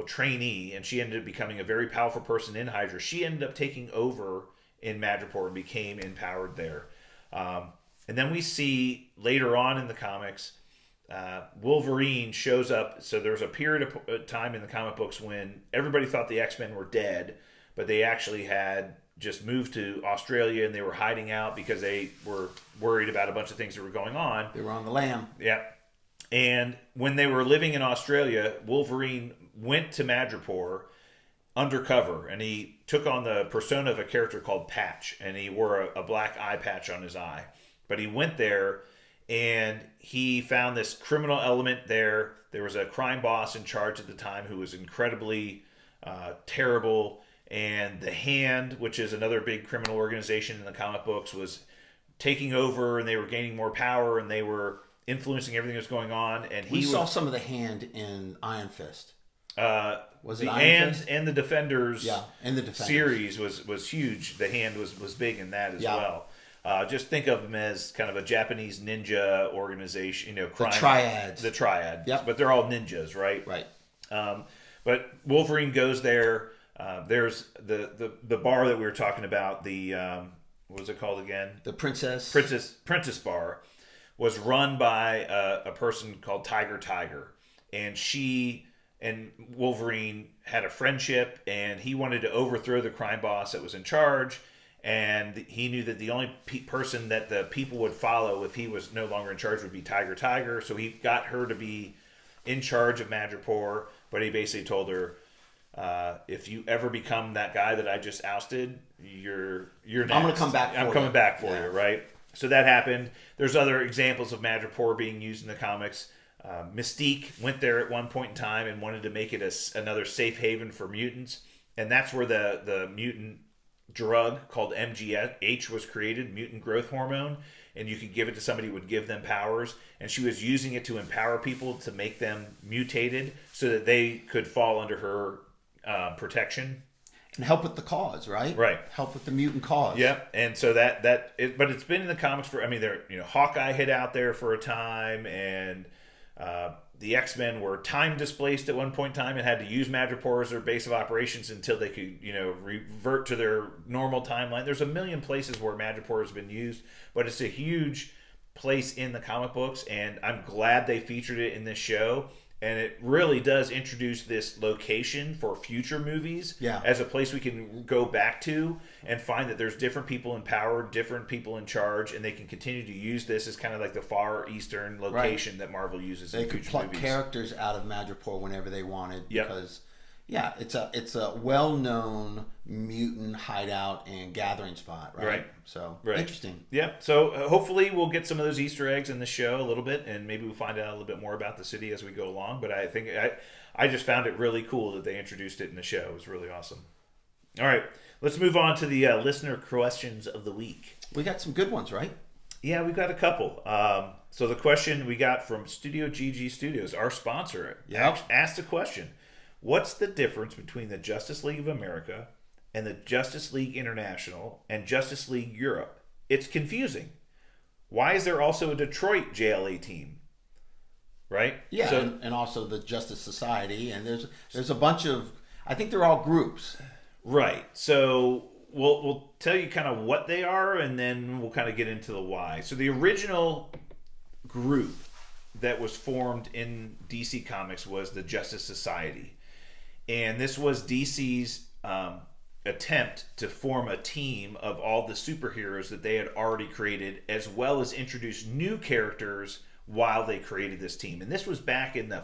trainee, and she ended up becoming a very powerful person in Hydra. She ended up taking over in Madripoor and became empowered there. And then we see later on in the comics, Wolverine shows up. So there's a period of time in the comic books when everybody thought the X-Men were dead, but they actually had just moved to Australia and they were hiding out because they were worried about a bunch of things that were going on. They were on the lam. Yeah. And when they were living in Australia, Wolverine went to Madripoor undercover, and he took on the persona of a character called Patch, and he wore a black eye patch on his eye. But he went there, and he found this criminal element there. There was a crime boss in charge at the time who was incredibly terrible, and the Hand, which is another big criminal organization in the comic books, was taking over, and they were gaining more power, and they were influencing everything that was going on. And we saw some of the Hand in Iron Fist. Was the Hand and the Defenders? Yeah, and the Defenders series was huge. The Hand was big in that as well. Just think of them as kind of a Japanese ninja organization. Crime, the Triad. The Triad. Yeah, but they're all ninjas, right? Right. But Wolverine goes there. There's the bar that we were talking about. The what was it called again? The Princess Bar was run by a person called Tiger, and she and Wolverine had a friendship, and he wanted to overthrow the crime boss that was in charge, and he knew that the only person that the people would follow if he was no longer in charge would be Tiger, so he got her to be in charge of Madripoor, but he basically told her, if you ever become that guy that I just ousted, you're next. I'm going to come back for you. I'm coming back for you, right? So that happened. There's other examples of Madripoor being used in the comics. Mystique went there at one point in time and wanted to make it another safe haven for mutants. And that's where the mutant drug called MGH was created, mutant growth hormone. And you could give it to somebody who would give them powers. And she was using it to empower people to make them mutated so that they could fall under her protection. And help with the cause, right? Right. Help with the mutant cause. Yep. And so but it's been in the comics Hawkeye hid out there for a time, and the X-Men were time displaced at one point in time and had to use Madripoor as their base of operations until they could, revert to their normal timeline. There's a million places where Madripoor has been used, but it's a huge place in the comic books, and I'm glad they featured it in this show. And it really does introduce this location for future movies as a place we can go back to and find that there's different people in power, different people in charge, and they can continue to use this as kind of like the Far Eastern location that Marvel uses in future movies. They could pluck characters out of Madripoor whenever they wanted because, it's a well-known mutant hideout and gathering spot, right? So, interesting. Yeah, so hopefully we'll get some of those Easter eggs in the show a little bit, and maybe we'll find out a little bit more about the city as we go along. But I think I just found it really cool that they introduced it in the show. It was really awesome. All right, let's move on to the listener questions of the week. We got some good ones, right? Yeah, we've got a couple. So the question we got from Studio GG Studios, our sponsor, asked a question. What's the difference between the Justice League of America and the Justice League International and Justice League Europe? It's confusing. Why is there also a Detroit JLA team? Right? Yeah, so, and also the Justice Society, and there's a bunch of, I think they're all groups. Right. So we'll tell you kind of what they are, and then we'll kind of get into the why. So the original group that was formed in DC Comics was the Justice Society. And this was DC's attempt to form a team of all the superheroes that they had already created, as well as introduce new characters while they created this team. And this was back in the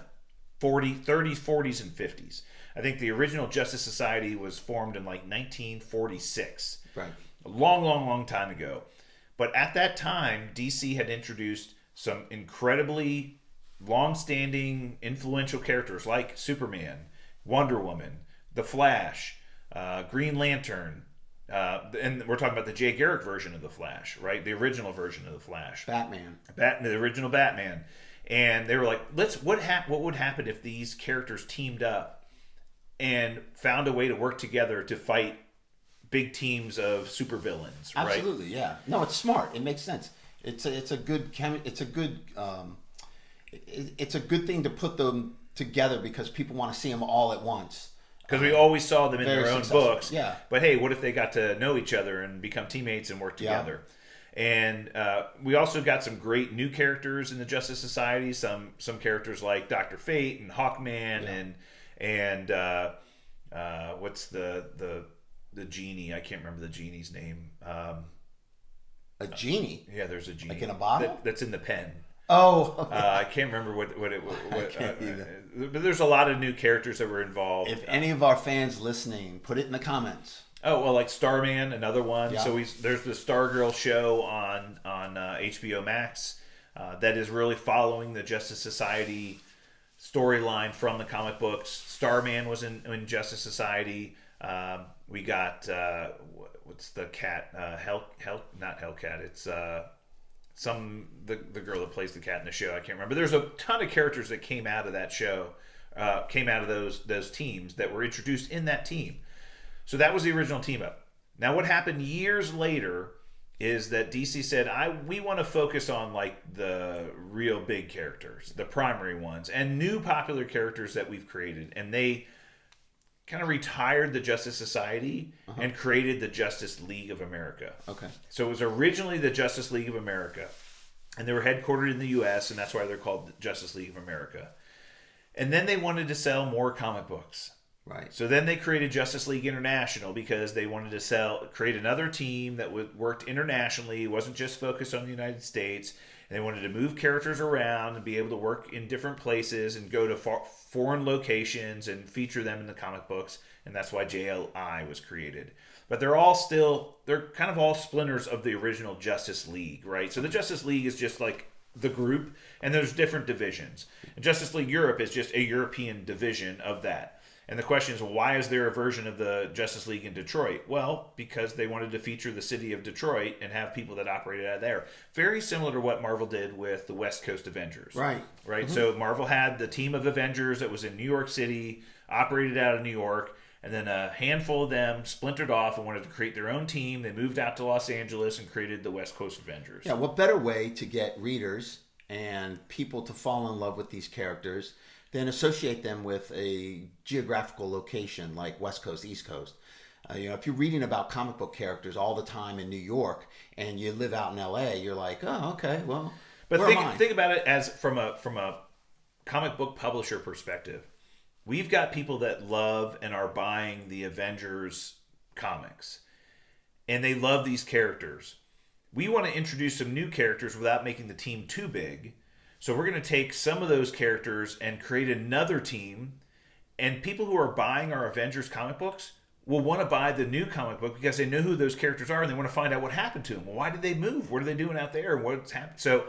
30s, 40s, and 50s. I think the original Justice Society was formed in like 1946. Right. A long, long, long time ago. But at that time, DC had introduced some incredibly long-standing, influential characters like Superman, Wonder Woman, The Flash, Green Lantern. And we're talking about the Jay Garrick version of the Flash, right? The original version of the Flash. Batman. The original Batman. And they were like, what would happen if these characters teamed up and found a way to work together to fight big teams of supervillains, right? Absolutely, yeah. No, it's smart. It makes sense. It's a good thing to put them together because people want to see them all at once. Because we always saw them in their own books. Yeah. But hey, what if they got to know each other and become teammates and work together? Yeah. And we also got some great new characters in the Justice Society. Some characters like Dr. Fate and Hawkman and what's the genie? I can't remember the genie's name. A genie? Yeah, there's a genie. Like in a bottle? That's in the pen. Oh, okay. I can't remember what it was. But there's a lot of new characters that were involved. If any of our fans listening, put it in the comments. Oh, well, like Starman, another one. Yeah. So there's the Stargirl show on HBO Max that is really following the Justice Society storyline from the comic books. Starman was in Justice Society. We got what's the cat? Not Hellcat. It's the girl that plays the cat in the show. I can't remember. There's a ton of characters that came out of that show, came out of those teams that were introduced in that team. So that was the original team up. Now what happened years later is that DC said, we want to focus on like the real big characters, the primary ones, and new popular characters that we've created. And they kind of retired the Justice Society and created the Justice League of America. Okay. So it was originally the Justice League of America, and they were headquartered in the U.S., and that's why they're called the Justice League of America. And then they wanted to sell more comic books. Right. So then they created Justice League International because they wanted to create another team that worked internationally, wasn't just focused on the United States. And they wanted to move characters around and be able to work in different places and go to foreign locations and feature them in the comic books. And that's why JLI was created. But they're kind of all splinters of the original Justice League, right? So the Justice League is just like the group, and there's different divisions. And Justice League Europe is just a European division of that. And the question is, why is there a version of the Justice League in Detroit? Well, because they wanted to feature the city of Detroit and have people that operated out of there. Very similar to what Marvel did with the West Coast Avengers. Right. Right. Mm-hmm. So Marvel had the team of Avengers that was in New York City, operated out of New York, and then a handful of them splintered off and wanted to create their own team. They moved out to Los Angeles and created the West Coast Avengers. Yeah, what better way to get readers and people to fall in love with these characters than associate them with a geographical location like West Coast, East Coast. If you're reading about comic book characters all the time in New York and you live out in LA, you're like, oh, okay, well, but think about it as from a comic book publisher perspective. We've got people that love and are buying the Avengers comics, and they love these characters. We want to introduce some new characters without making the team too big. So we're going to take some of those characters and create another team, and people who are buying our Avengers comic books will want to buy the new comic book because they know who those characters are and they want to find out what happened to them. Well, why did they move? What are they doing out there? What's happened? So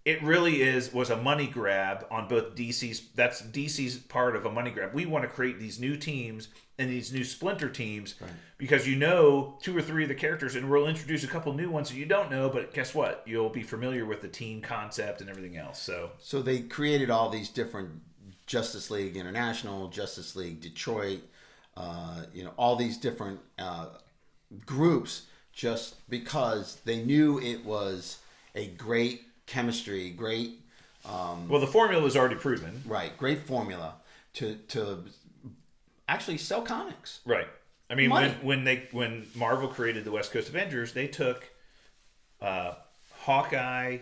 it really was a money grab on both DC's. That's DC's part of a money grab. We want to create these new teams and these new splinter teams because you know 2 or 3 of the characters, and we'll introduce a couple new ones that you don't know, but guess what? You'll be familiar with the team concept and everything else. So they created all these different Justice League International, Justice League Detroit, all these different groups just because they knew it was a great chemistry, great... well, the formula was already proven. Right, great formula to actually sell comics. Right. I mean, when Marvel created the West Coast Avengers, they took Hawkeye,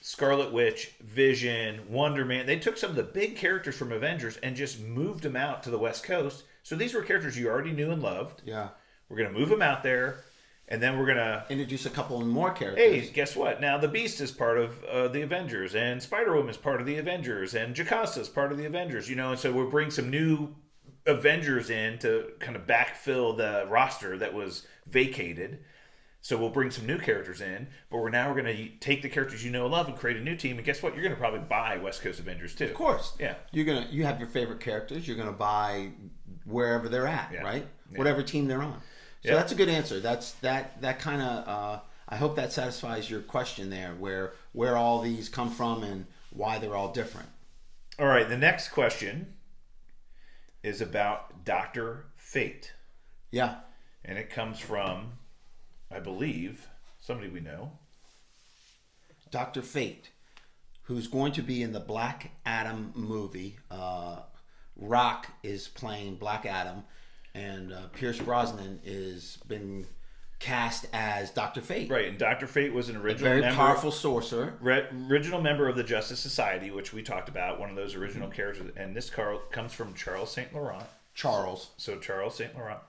Scarlet Witch, Vision, Wonder Man. They took some of the big characters from Avengers and just moved them out to the West Coast. So these were characters you already knew and loved. Yeah. We're going to move them out there, and then we're going to introduce a couple more characters. Hey, guess what? Now the Beast is part of the Avengers, and Spider-Woman is part of the Avengers, and Jocasta is part of the Avengers. And so we'll bring some new Avengers in to kind of backfill the roster that was vacated. So we'll bring some new characters in, but we're going to take the characters you know and love and create a new team. And guess what? You're going to probably buy West Coast Avengers too. Of course. Yeah. You have your favorite characters. You're going to buy wherever they're at, Yeah. right? Yeah. Whatever team they're on. So Yeah. that's a good answer. That kind of. I hope that satisfies your question there, where all these come from and why they're all different. All right. The next question is about Dr. Fate. Yeah. And it comes from, I believe, somebody we know. Dr. Fate, who's going to be in the Black Adam movie. Rock is playing Black Adam, and Pierce Brosnan is been cast as Dr. Fate. Right, and Dr. Fate was an original Very member, powerful sorcerer. original member of the Justice Society, which we talked about, one of those original characters. And this comes from Charles St. Laurent. Charles. So Charles St. Laurent.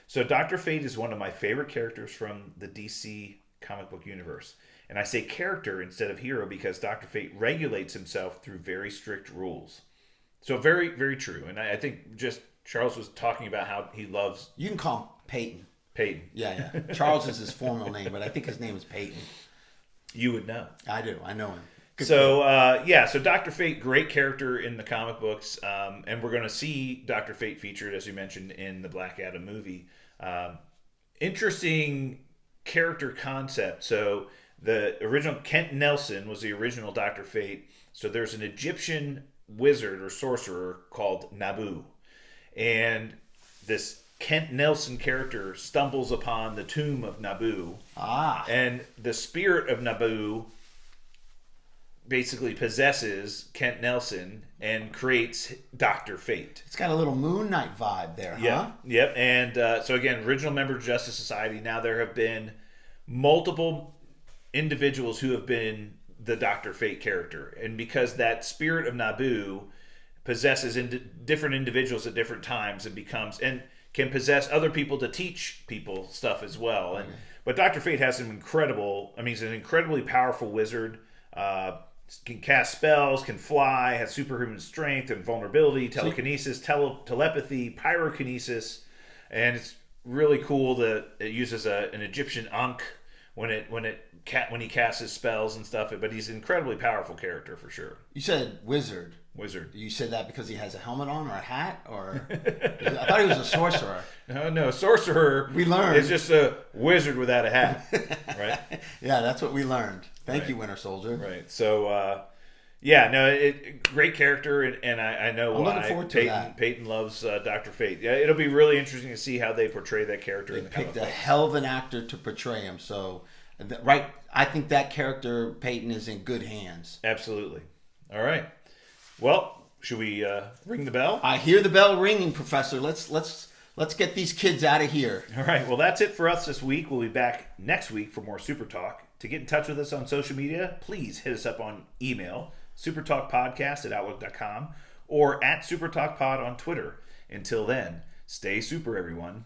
So Dr. Fate is one of my favorite characters from the DC comic book universe. And I say character instead of hero because Dr. Fate regulates himself through very strict rules. So very, very true. And I think just Charles was talking about how he loves... You can call him Peyton. Peyton. Yeah. Charles is his formal name, but I think his name is Peyton. You would know. I do. I know him. Good So Dr. Fate, great character in the comic books, and we're going to see Dr. Fate featured, as you mentioned, in the Black Adam movie. Interesting character concept. So the original Kent Nelson was the original Dr. Fate. So there's an Egyptian wizard or sorcerer called Nabu, and this Kent Nelson character stumbles upon the tomb of Nabu, and the spirit of Nabu basically possesses Kent Nelson and creates Dr. Fate. It's got a little Moon Knight vibe there, huh? Yep. And so again, original member of Justice Society. Now there have been multiple individuals who have been the Dr. Fate character. And because that spirit of Nabu possesses different individuals at different times and can possess other people to teach people stuff as well. But Dr. Fate has he's an incredibly powerful wizard. Can cast spells, can fly, has superhuman strength and vulnerability, telekinesis, telepathy, pyrokinesis, and it's really cool that it uses an Egyptian Ankh when he casts his spells and stuff. But he's an incredibly powerful character for sure. You said wizard. Wizard. You said that because he has a helmet on or a hat, or I thought he was a sorcerer. No, sorcerer. We learned is just a wizard without a hat, right? Yeah, that's what we learned. Thank you, Winter Soldier. Right. So, great character, and I know I'm why looking forward to that. Peyton loves Dr. Fate. Yeah, it'll be really interesting to see how they portray that character. They in the picked comic a books. hell of an actor to portray him. So, I think that character Peyton is in good hands. Absolutely. All right. Well, should we ring the bell? I hear the bell ringing, Professor. Let's get these kids out of here. All right. Well, that's it for us this week. We'll be back next week for more Super Talk. To get in touch with us on social media, please hit us up on email, supertalkpodcast@outlook.com, or @supertalkpod on Twitter. Until then, stay super, everyone.